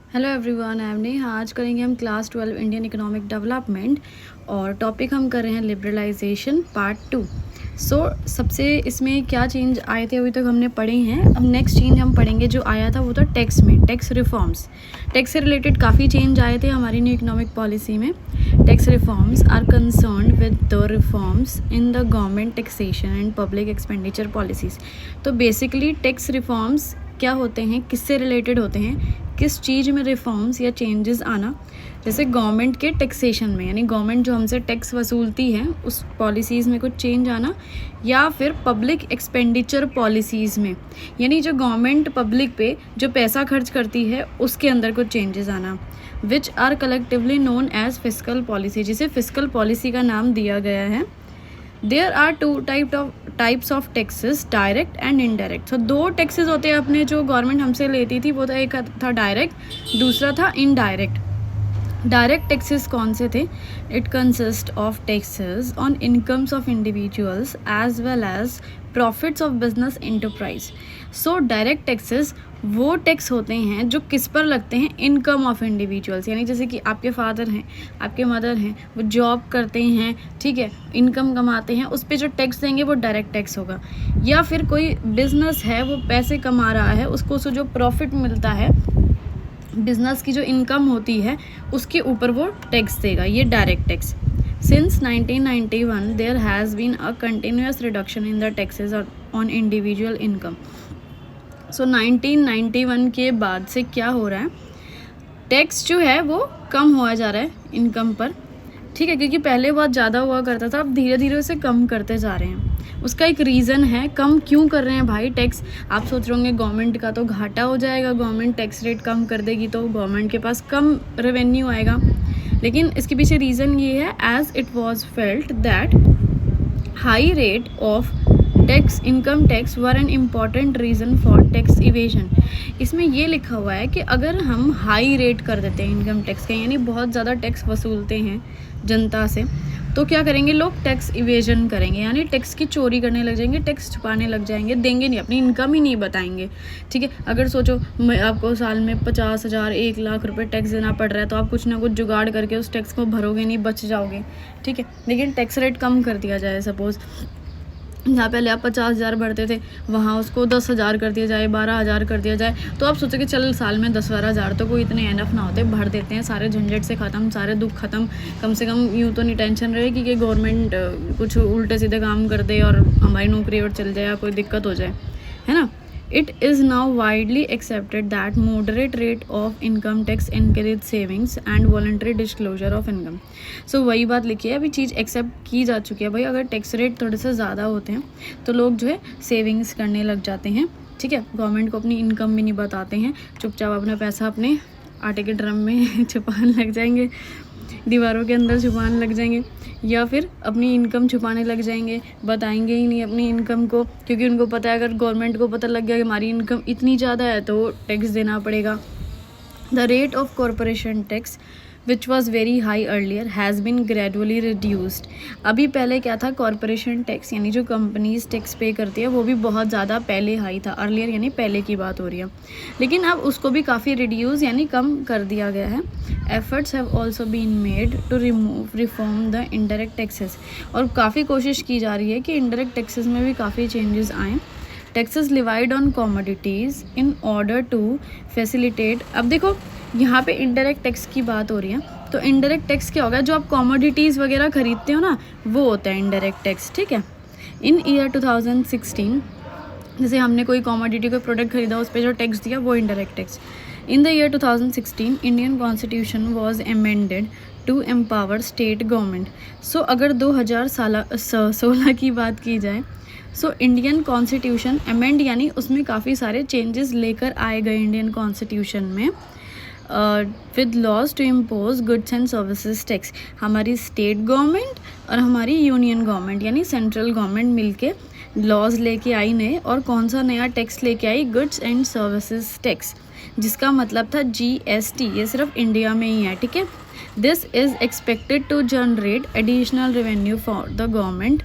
Hello everyone, I am Neha. आज करेंगे हम क्लास 12 इंडियन इकोनॉमिक डेवलपमेंट और टॉपिक हम कर रहे हैं लिबरलाइजेशन पार्ट 2। सबसे इसमें क्या चेंज आए थे अभी तक हमने पढ़े हैं। अब नेक्स्ट चेंज हम पढ़ेंगे जो आया था वो था टैक्स में, टैक्स रिफॉर्म्स। टैक्स से रिलेटेड काफ़ी चेंज आए थे हमारी न्यू इकोनॉमिक पॉलिसी में। Tax reforms are concern with the reforms in the government taxation and public expenditure policies. तो बेसिकली टैक्स रिफॉर्म्स क्या होते हैं, किससे रिलेटेड होते हैं, किस चीज़ में रिफॉर्म्स या चेंजेस आना। जैसे गवर्नमेंट के टैक्सेशन में, यानी गवर्नमेंट जो हमसे टैक्स वसूलती है उस पॉलिसीज़ में कुछ चेंज आना, या फिर पब्लिक एक्सपेंडिचर पॉलिसीज़ में, यानी जो गवर्नमेंट पब्लिक पे जो पैसा खर्च करती है उसके अंदर कुछ चेंजेस आना। Which are collectively known as fiscal policy, जिसे फिस्कल पॉलिसी का नाम दिया गया है। There are two types of taxes, direct and indirect. तो दो टैक्सेस होते हैं अपने जो गवर्नमेंट हमसे लेती थी, वो था एक था डायरेक्ट, दूसरा था इनडायरेक्ट। डायरेक्ट टैक्सेस कौन से थे? It consist of taxes on incomes of individuals as well as profits of business enterprise. So direct taxes वो टैक्स होते हैं जो किस पर लगते हैं? इनकम ऑफ इंडिविजुअल्स, यानी जैसे कि आपके फादर हैं, आपके मदर हैं, वो जॉब करते हैं, ठीक है, इनकम कमाते हैं, उस पर जो टैक्स देंगे वो डायरेक्ट टैक्स होगा। या फिर कोई बिजनेस है, वो पैसे कमा रहा है, उसको से जो प्रॉफिट मिलता है, बिजनेस की जो इनकम होती है उसके ऊपर वो टैक्स देगा, ये direct tax. Since 1991 there has been a continuous reduction in the taxes on individual income. So 1991 के बाद से क्या हो रहा है, टैक्स जो है वो कम हुआ जा रहा है इनकम पर, ठीक है, क्योंकि पहले बहुत ज़्यादा हुआ करता था, अब धीरे धीरे उसे कम करते जा रहे हैं। उसका एक रीज़न है, कम क्यों कर रहे हैं भाई टैक्स? आप सोच रहे होंगे गवर्नमेंट का तो घाटा हो जाएगा, गवर्नमेंट टैक्स रेट कम कर देगी तो गवर्नमेंट के पास कम रेवेन्यू आएगा। लेकिन इसके पीछे रीज़न ये है, as it was felt that high rate of tax, income tax were an important reason for tax evasion. इसमें ये लिखा हुआ है कि अगर हम हाई रेट कर देते हैं इनकम टैक्स का, यानी बहुत ज़्यादा टैक्स वसूलते हैं जनता से, तो क्या करेंगे लोग? टैक्स इवेजन करेंगे, यानी टैक्स की चोरी करने लग जाएंगे, टैक्स छुपाने लग जाएंगे, देंगे नहीं, अपनी इनकम ही नहीं बताएंगे, ठीक है। अगर सोचो आपको साल में 50,000 1,00,000 रुपये टैक्स देना पड़ रहा है, तो आप कुछ ना कुछ जुगाड़ करके उस टैक्स को भरोगे नहीं, बच जाओगे, ठीक है। लेकिन टैक्स रेट कम कर दिया जाए, सपोज़ जहाँ पहले आप 50,000 भरते थे वहाँ उसको 10,000 कर दिया जाए, 12,000 कर दिया जाए, तो आप सोचो कि चल साल में 10-12,000 तो कोई इतने एनफ ना होते, भर देते हैं, सारे झंझट से ख़त्म, सारे दुख ख़त्म, कम से कम यूँ तो नहीं टेंशन रहेगी कि गवर्नमेंट कुछ उल्टे सीधे काम कर दे और हमारी नौकरी और चल जाए या कोई दिक्कत हो जाए, है ना। It is now widely accepted that moderate rate of income tax encourage savings and voluntary disclosure of income. So वही बात लिखी है, अभी चीज़ एक्सेप्ट की जा चुकी है भाई। अगर टैक्स रेट थोड़े से ज़्यादा होते हैं तो लोग जो है सेविंग्स करने लग जाते हैं, ठीक है। गवर्नमेंट को अपनी इनकम भी नहीं बताते हैं, चुपचाप अपना पैसा अपने आटे के ड्रम में छुपाने लग जाएंगे, दीवारों के अंदर छुपाने लग जाएंगे, या फिर अपनी इनकम छुपाने लग जाएंगे, बताएंगे ही नहीं अपनी इनकम को, क्योंकि उनको पता है अगर गवर्नमेंट को पता लग गया कि हमारी इनकम इतनी ज़्यादा है तो टैक्स देना पड़ेगा। The rate of corporation tax which was very high earlier has been gradually reduced. अभी पहले क्या था, कॉरपोरेशन टैक्स यानी जो कंपनीज टैक्स पे करती है वो भी बहुत ज़्यादा पहले हाई था, अर्लियर यानी पहले की बात हो रही है, लेकिन अब उसको भी काफ़ी रिड्यूस यानी कम कर दिया गया है। Efforts have also been made to reform the indirect taxes, और काफ़ी कोशिश की जा रही है कि इनडायरेक्ट टैक्सेस में भी काफ़ी चेंजेस आएँ। Taxes levied on commodities in order to facilitate. अब देखो यहाँ पे इनडायरेक्ट टैक्स की बात हो रही है, तो इनडायरेक्ट टैक्स क्या होगा? जो आप कॉमोडिटीज़ वगैरह खरीदते हो ना, वो होता है इनडायरेक्ट टैक्स, ठीक है। इन ईयर 2016 जैसे हमने कोई कॉमोडिटी कोई प्रोडक्ट खरीदा, उस पर जो टैक्स दिया वो indirect tax. In the year 2016 Indian constitution was amended to empower state government. So अगर 2016 की बात की जाए, सो इंडियन कॉन्स्टिट्यूशन अमेंड यानी उसमें काफ़ी सारे चेंजेस लेकर आए गए इंडियन कॉन्स्टिट्यूशन में, with laws to impose goods and services tax. हमारी स्टेट गवर्नमेंट और हमारी यूनियन गवर्नमेंट यानी सेंट्रल गवर्नमेंट मिलके लॉज लेके आई नए, और कौन सा नया टैक्स लेके आई? गुड्स एंड सर्विसेज टैक्स, जिसका मतलब था GST। ये सिर्फ इंडिया में ही है, ठीक है। This is expected to generate additional revenue for the government.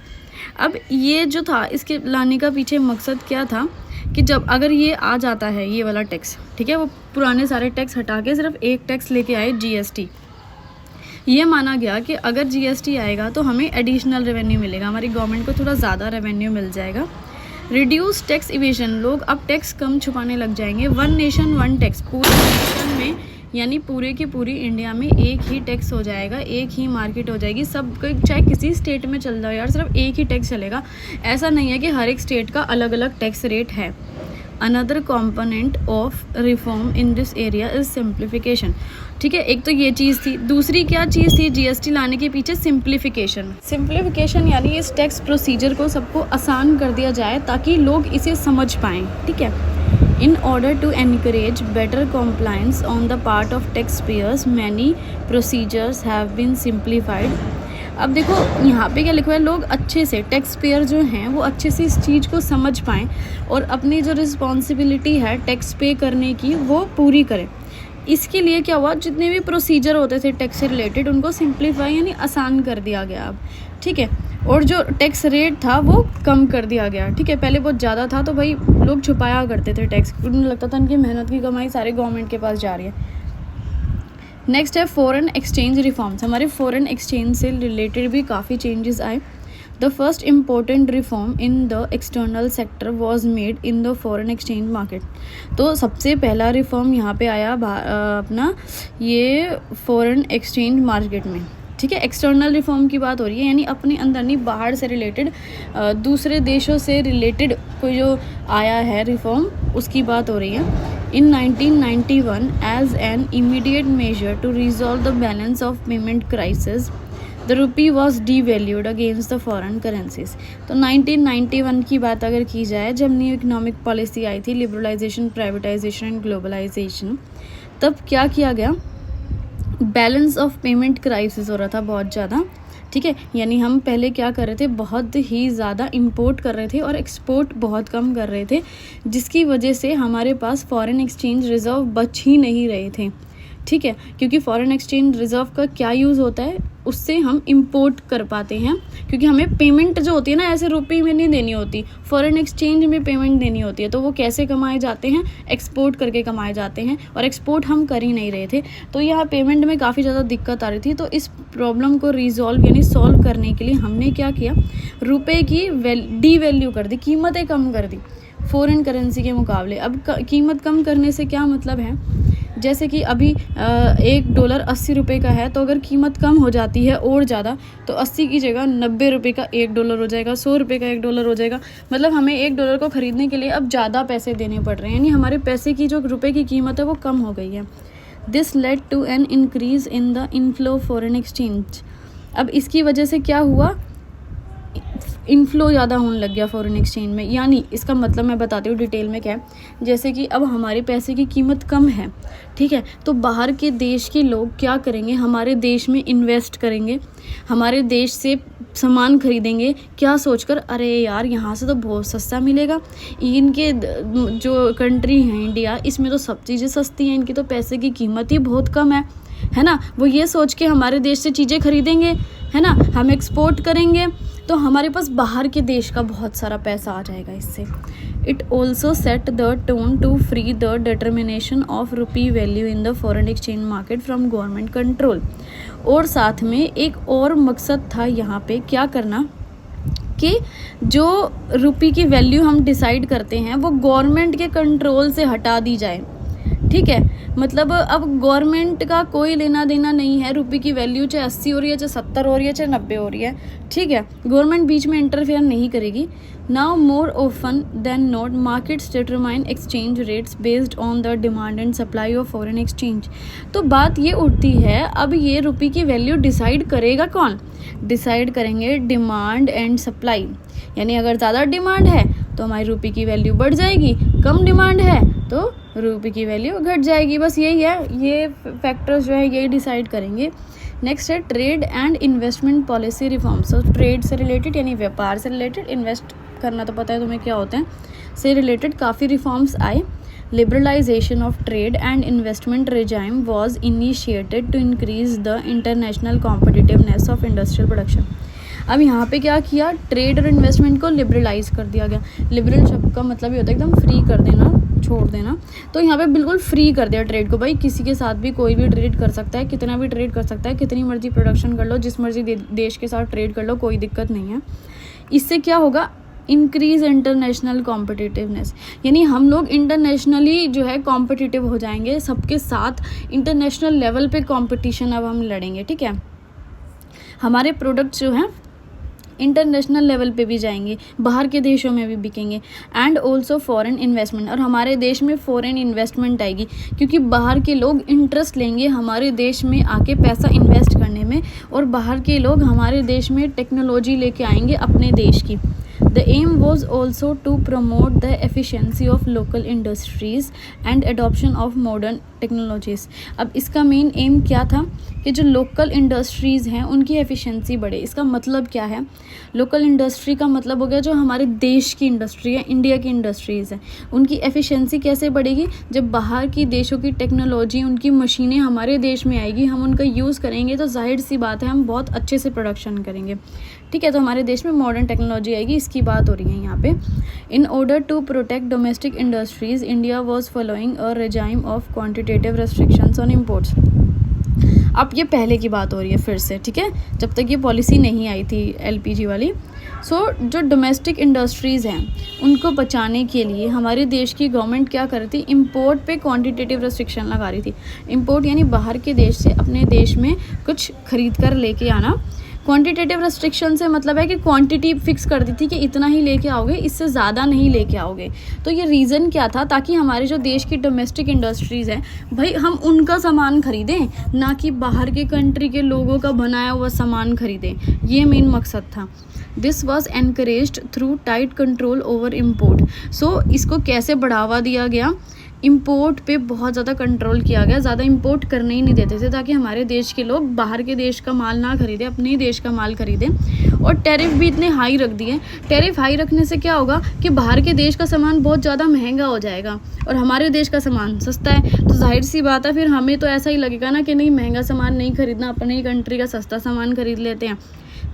अब ये जो था, इसके लाने का पीछे मकसद क्या था कि जब अगर ये आ जाता है ये वाला टैक्स, ठीक है, वो पुराने सारे टैक्स हटा के सिर्फ एक टैक्स लेके आए, जीएसटी। ये माना गया कि अगर जीएसटी आएगा तो हमें एडिशनल रेवेन्यू मिलेगा, हमारी गवर्नमेंट को थोड़ा ज़्यादा रेवेन्यू मिल जाएगा। रिड्यूस टैक्स इवेशन, लोग अब टैक्स कम छुपाने लग जाएंगे। वन नेशन वन टैक्स, पूरे नेशन में यानी पूरे की पूरी इंडिया में एक ही टैक्स हो जाएगा, एक ही मार्केट हो जाएगी, सब चाहे किसी स्टेट में चल जाओ यार, सिर्फ एक ही टैक्स चलेगा। ऐसा नहीं है कि हर एक स्टेट का अलग अलग टैक्स रेट है। Another component of reform in this area is simplification, ठीक है, एक तो ये चीज़ थी। दूसरी क्या चीज़ थी जीएसटी लाने के पीछे? सिंप्लीफिकेशन। सिंप्लीफिकेशन यानी इस टैक्स प्रोसीजर को सबको आसान कर दिया जाए ताकि लोग इसे समझ पाएँ, ठीक है। In order to encourage better compliance on the part of taxpayers, many procedures have been simplified. अब देखो यहाँ पे क्या लिखा है, लोग अच्छे से टैक्स पेयर जो हैं वो अच्छे से इस चीज़ को समझ पाएँ और अपनी जो रिस्पॉन्सिबिलिटी है टैक्स पे करने की वो पूरी करें। इसके लिए क्या हुआ, जितने भी प्रोसीजर होते थे टैक्स से रिलेटेड उनको सिंप्लीफाई यानी आसान कर दिया गया अब, ठीक है। और जो टैक्स रेट था वो कम कर दिया गया, ठीक है। पहले बहुत ज़्यादा था तो भाई लोग छुपाया करते थे टैक्स, उन्हें लगता था उनकी मेहनत की कमाई सारे गवर्नमेंट के पास जा रही है। नेक्स्ट है फॉरेन एक्सचेंज रिफॉर्म्स। हमारे फॉरेन एक्सचेंज से रिलेटेड भी काफ़ी चेंजेस आए। The first important reform in the external sector was made in the foreign exchange market. तो सबसे पहला रिफॉर्म यहाँ पे आया अपना ये फॉरेन एक्सचेंज मार्केट में, ठीक है। एक्सटर्नल रिफॉर्म की बात हो रही है यानी अपने अंदर नहीं, बाहर से रिलेटेड, दूसरे देशों से रिलेटेड कोई जो आया है रिफॉर्म उसकी बात हो रही है। In 1991 as an immediate measure to resolve the balance of payment crisis the rupee was devalued against the foreign currencies. तो 1991 की बात अगर की जाए, जब न्यू इकोनॉमिक पॉलिसी आई थी, लिबरलाइजेशन, प्राइवेटाइजेशन एंड ग्लोबलाइजेशन, तब क्या किया गया, बैलेंस ऑफ पेमेंट क्राइसिस हो रहा था बहुत ज़्यादा, ठीक है। यानी हम पहले क्या कर रहे थे, बहुत ही ज़्यादा इंपोर्ट कर रहे थे और एक्सपोर्ट बहुत कम कर रहे थे, जिसकी वजह से हमारे पास फॉरेन एक्सचेंज रिज़र्व बच ही नहीं रहे थे, ठीक है। क्योंकि फॉरेन एक्सचेंज रिज़र्व का क्या यूज़ होता है, उससे हम इंपोर्ट कर पाते हैं, क्योंकि हमें पेमेंट जो होती है ना ऐसे रुपये में नहीं देनी होती, फॉरेन एक्सचेंज में पेमेंट देनी होती है। तो वो कैसे कमाए जाते हैं, एक्सपोर्ट करके कमाए जाते हैं, और एक्सपोर्ट हम कर ही नहीं रहे थे, तो यहाँ पेमेंट में काफ़ी ज़्यादा दिक्कत आ रही थी। तो इस प्रॉब्लम को रिजॉल्व यानी सॉल्व करने के लिए हमने क्या किया, रुपये की डीवैल्यू कर दी, कीमतें कम कर दी फॉरेन करेंसी के मुकाबले। अब कीमत कम करने से क्या मतलब है, जैसे कि अभी $1 80 रुपये का है, तो अगर कीमत कम हो जाती है और ज़्यादा तो 80 की जगह 90 रुपये का $1 हो जाएगा, 100 रुपये का $1 हो जाएगा। मतलब हमें $1 को ख़रीदने के लिए अब ज़्यादा पैसे देने पड़ रहे हैं, यानी हमारे पैसे की जो रुपये की कीमत है वो कम हो गई है। This led to an increase in the inflow foreign exchange. अब इसकी वजह से क्या हुआ, इनफ्लो ज़्यादा होने लग गया फॉरेन एक्सचेंज में। यानी इसका मतलब मैं बताती हूँ डिटेल में क्या है। जैसे कि अब हमारे पैसे की कीमत कम है, ठीक है, तो बाहर के देश के लोग क्या करेंगे, हमारे देश में इन्वेस्ट करेंगे, हमारे देश से सामान खरीदेंगे, क्या सोचकर, अरे यार यहाँ से तो बहुत सस्ता मिलेगा, इनके जो कंट्री है इंडिया, इसमें तो सब चीज़ें सस्ती हैं, इनकी तो पैसे की कीमत ही बहुत कम है ना। वो ये सोच के हमारे देश से चीज़ें खरीदेंगे, है ना, हम एक्सपोर्ट करेंगे, तो हमारे पास बाहर के देश का बहुत सारा पैसा आ जाएगा इससे। It also set the tone to free the determination of rupee value in the foreign exchange market from government control. और साथ में एक और मकसद था यहाँ पे क्या करना, कि जो रुपी की वैल्यू हम डिसाइड करते हैं वो गवर्नमेंट के कंट्रोल से हटा दी जाए, ठीक है। मतलब अब गवर्नमेंट का कोई लेना देना नहीं है, रुपये की वैल्यू चाहे 80 हो रही है, चाहे 70 हो रही है, चाहे 90 हो रही है, ठीक है, गवर्नमेंट बीच में इंटरफेयर नहीं करेगी। Now more often than not markets determine exchange rates based on the demand and supply of foreign exchange. तो बात ये उठती है, अब ये रुपये की वैल्यू डिसाइड करेगा कौन, डिसाइड करेंगे डिमांड एंड सप्लाई। यानी अगर ज़्यादा डिमांड है तो हमारी रुपये की वैल्यू बढ़ जाएगी, कम डिमांड है तो रुपये की वैल्यू घट जाएगी। बस यही है, ये फैक्टर्स जो है यही डिसाइड करेंगे। नेक्स्ट है trade and investment policy reforms. तो ट्रेड से रिलेटेड यानी व्यापार से रिलेटेड, इन्वेस्ट करना तो पता है तुम्हें क्या होते हैं, से रिलेटेड काफ़ी रिफॉर्म्स आए। Liberalisation of trade and investment regime was initiated to increase the international competitiveness of industrial production. अब यहाँ पे क्या किया, ट्रेड और इन्वेस्टमेंट को लिबरलाइज कर दिया गया। लिबरल शब्द का मतलब ये होता है एकदम फ्री कर देना, छोड़ देना। तो यहाँ पे बिल्कुल फ्री कर दिया ट्रेड को, भाई किसी के साथ भी कोई भी ट्रेड कर सकता है, कितना भी ट्रेड कर सकता है, कितनी मर्जी प्रोडक्शन कर लो, जिस मर्जी देश के साथ ट्रेड कर लो, कोई दिक्कत नहीं है। इससे क्या होगा, इंक्रीज इंटरनेशनल कॉम्पिटिटिवनेस, यानी हम लोग इंटरनेशनली जो है कॉम्पिटिटिव हो जाएंगे, सबके साथ इंटरनेशनल लेवल पे कंपटीशन अब हम लड़ेंगे, ठीक है। हमारे प्रोडक्ट्स जो हैं इंटरनेशनल लेवल पे भी जाएंगे, बाहर के देशों में भी बिकेंगे। एंड ऑल्सो फॉरेन इन्वेस्टमेंट, और हमारे देश में फॉरेन इन्वेस्टमेंट आएगी, क्योंकि बाहर के लोग इंटरेस्ट लेंगे हमारे देश में आके पैसा इन्वेस्ट करने में, और बाहर के लोग हमारे देश में टेक्नोलॉजी लेके आएंगे अपने देश की। The aim was also to promote the efficiency of local industries and adoption of modern technologies। अब इसका मेन एम क्या था कि जो लोकल इंडस्ट्रीज़ हैं उनकी एफिशिएंसी बढ़े। इसका मतलब क्या है, लोकल इंडस्ट्री का मतलब हो गया जो हमारे देश की इंडस्ट्री है, इंडिया की इंडस्ट्रीज़ हैं, उनकी एफिशिएंसी कैसे बढ़ेगी, जब बाहर की देशों की टेक्नोलॉजी, उनकी मशीनें हमारे देश में आएगी, हम उनका यूज़ करेंगे, तो जाहिर सी बात है हम बहुत अच्छे से प्रोडक्शन करेंगे, ठीक है। तो हमारे देश में मॉडर्न टेक्नोलॉजी आएगी, इसकी बात हो रही है यहाँ पे। In order to protect domestic industries, India was following a regime of quantitative restrictions on imports. अब ये पहले की बात हो रही है फिर से, ठीक है, जब तक ये पॉलिसी नहीं आई थी एलपीजी वाली। जो डोमेस्टिक इंडस्ट्रीज़ हैं उनको बचाने के लिए हमारे देश की गवर्नमेंट क्या कर रही थी, इंपोर्ट पे क्वांटिटेटिव रेस्ट्रिक्शन लगा रही थी। इंपोर्ट यानी बाहर के देश से अपने देश में कुछ खरीद कर लेके आना। क्वांटिटेटिव रेस्ट्रिक्शन से मतलब है कि क्वांटिटी फिक्स कर दी थी कि इतना ही लेके आओगे, इससे ज़्यादा नहीं लेके आओगे। तो ये रीज़न क्या था, ताकि हमारे जो देश की डोमेस्टिक इंडस्ट्रीज़ हैं भाई हम उनका सामान खरीदें, ना कि बाहर के कंट्री के लोगों का बनाया हुआ सामान खरीदें। ये मेन मकसद था। This was encouraged through tight control over import. So इसको कैसे बढ़ावा दिया गया, इंपोर्ट पे बहुत ज़्यादा कंट्रोल किया गया, ज़्यादा इंपोर्ट करने ही नहीं देते थे, ताकि हमारे देश के लोग बाहर के देश का माल ना खरीदें, अपने ही देश का माल खरीदें। और टैरिफ भी इतने हाई रख दिए। टैरिफ हाई रखने से क्या होगा कि बाहर के देश का सामान बहुत ज़्यादा महंगा हो जाएगा और हमारे देश का सामान सस्ता है, तो जाहिर सी बात है फिर हमें तो ऐसा ही लगेगा ना कि नहीं, महंगा सामान नहीं खरीदना, अपने ही कंट्री का सस्ता सामान खरीद लेते हैं।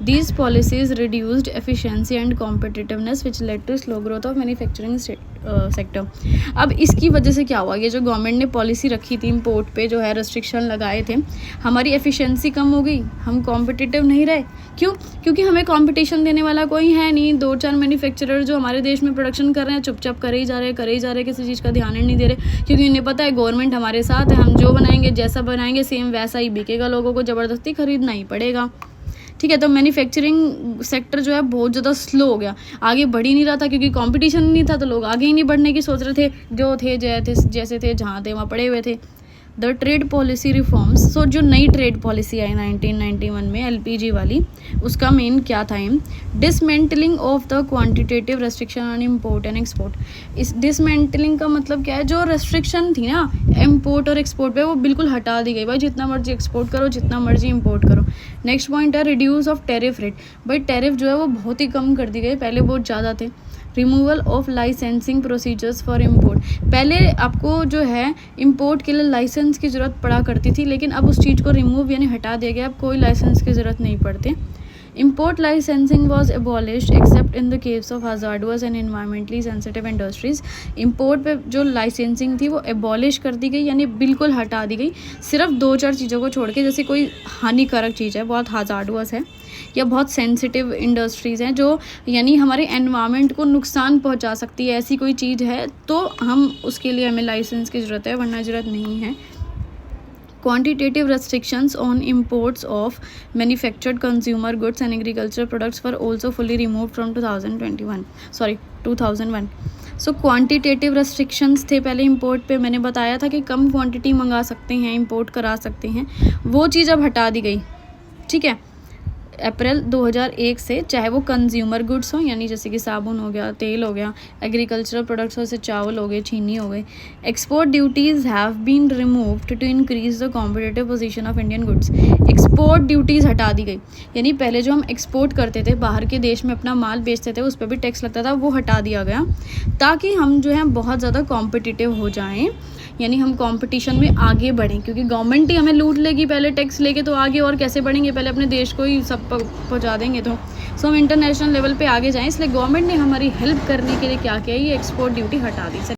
These policies reduced efficiency and competitiveness which led to slow growth of manufacturing sector। अब इसकी वजह से क्या हुआ, ये जो गवर्नमेंट ने पॉलिसी रखी थी इंपोर्ट पे जो है रेस्ट्रिक्शन लगाए थे, हमारी एफिशिएंसी कम हो गई, हम कॉम्पिटिटिव नहीं रहे। क्यों? क्योंकि हमें कंपटीशन देने वाला कोई है नहीं। 2-4 मैन्युफैक्चरर जो हमारे देश में प्रोडक्शन कर रहे हैं चुपचाप करे ही जा रहे, किसी चीज़ का ध्यान ही नहीं दे रहे, क्योंकि इन्हें पता है गवर्नमेंट हमारे साथ है, हम जो बनाएंगे जैसा बनाएंगे सेम वैसा ही बिकेगा, लोगों को ज़बरदस्ती खरीदना ही पड़ेगा, ठीक है। तो मैन्युफैक्चरिंग सेक्टर जो है बहुत ज़्यादा स्लो हो गया, आगे बढ़ ही नहीं रहा था, क्योंकि कंपटीशन नहीं था, तो लोग आगे ही नहीं बढ़ने की सोच रहे थे, जो थे जैसे थे जहाँ थे वहाँ पड़े हुए थे। द ट्रेड पॉलिसी रिफॉर्म्स, सो जो नई ट्रेड पॉलिसी आई 1991 में एलपीजी वाली, उसका मेन क्या था um, dismantling of the quantitative restriction on import and export. इस डिसमेंटलिंग का मतलब क्या है, जो रेस्ट्रिक्शन थी ना इम्पोर्ट और एक्सपोर्ट पे वो बिल्कुल हटा दी गई, भाई जितना मर्जी एक्सपोर्ट करो, जितना मर्जी इम्पोर्ट करो। नेक्स्ट पॉइंट है रिड्यूस ऑफ टैरिफ रेट, भाई टैरिफ जो है वो बहुत ही कम कर दी गई, पहले बहुत ज़्यादा थे। Removal of licensing procedures for import, पहले आपको जो है इम्पोर्ट के लिए लाइसेंस की ज़रूरत पड़ा करती थी, लेकिन अब उस चीज़ को रिमूव यानी हटा दिया गया, अब कोई लाइसेंस की ज़रूरत नहीं पड़ती। Import licensing was abolished accept in the case of hazardous and environmentally sensitive industries. Import पे जो लाइसेंसिंग थी वो एबॉलिश कर दी गई, यानी बिल्कुल हटा दी गई, सिर्फ 2-4 चीज़ों को छोड़ के, जैसे कोई हानिकारक चीज़ है, बहुत हजार्डस है या बहुत सेंसिटिव इंडस्ट्रीज़ हैं जो यानी हमारे एनवायरनमेंट को नुकसान पहुंचा सकती है, ऐसी कोई चीज़ है तो हम उसके लिए हमें लाइसेंस की ज़रूरत है, वरना ज़रूरत नहीं है। Quantitative restrictions on imports of manufactured consumer goods and agricultural products were also fully removed from 2001। So quantitative restrictions थे पहले इंपोर्ट पे, मैंने बताया था कि कम क्वांटिटी मंगा सकते हैं, इंपोर्ट करा सकते हैं, वो चीज़ अब हटा दी गई, ठीक है। अप्रैल 2001 से, चाहे वो कंज्यूमर गुड्स हो यानी जैसे कि साबुन हो गया, तेल हो गया, एग्रीकल्चरल प्रोडक्ट्स हो जैसे चावल हो गए, चीनी हो गई। Export duties have been removed to increase the competitive position of Indian goods. Export duties हटा दी गई, यानी पहले जो हम एक्सपोर्ट करते थे, बाहर के देश में अपना माल बेचते थे, उस पर भी टैक्स लगता था, वो हटा दिया गया, ताकि हम जो है बहुत ज़्यादा कॉम्पिटिटिव हो जाएँ, यानी हम कंपटीशन में आगे बढ़ें, क्योंकि गवर्नमेंट ही हमें लूट लेगी पहले टैक्स लेके, तो आगे और कैसे बढ़ेंगे, पहले अपने देश को ही सब पहुँचा देंगे तो हम इंटरनेशनल लेवल पे आगे जाएँ। इसलिए गवर्नमेंट ने हमारी हेल्प करने के लिए क्या किया, ये एक्सपोर्ट ड्यूटी हटा दी।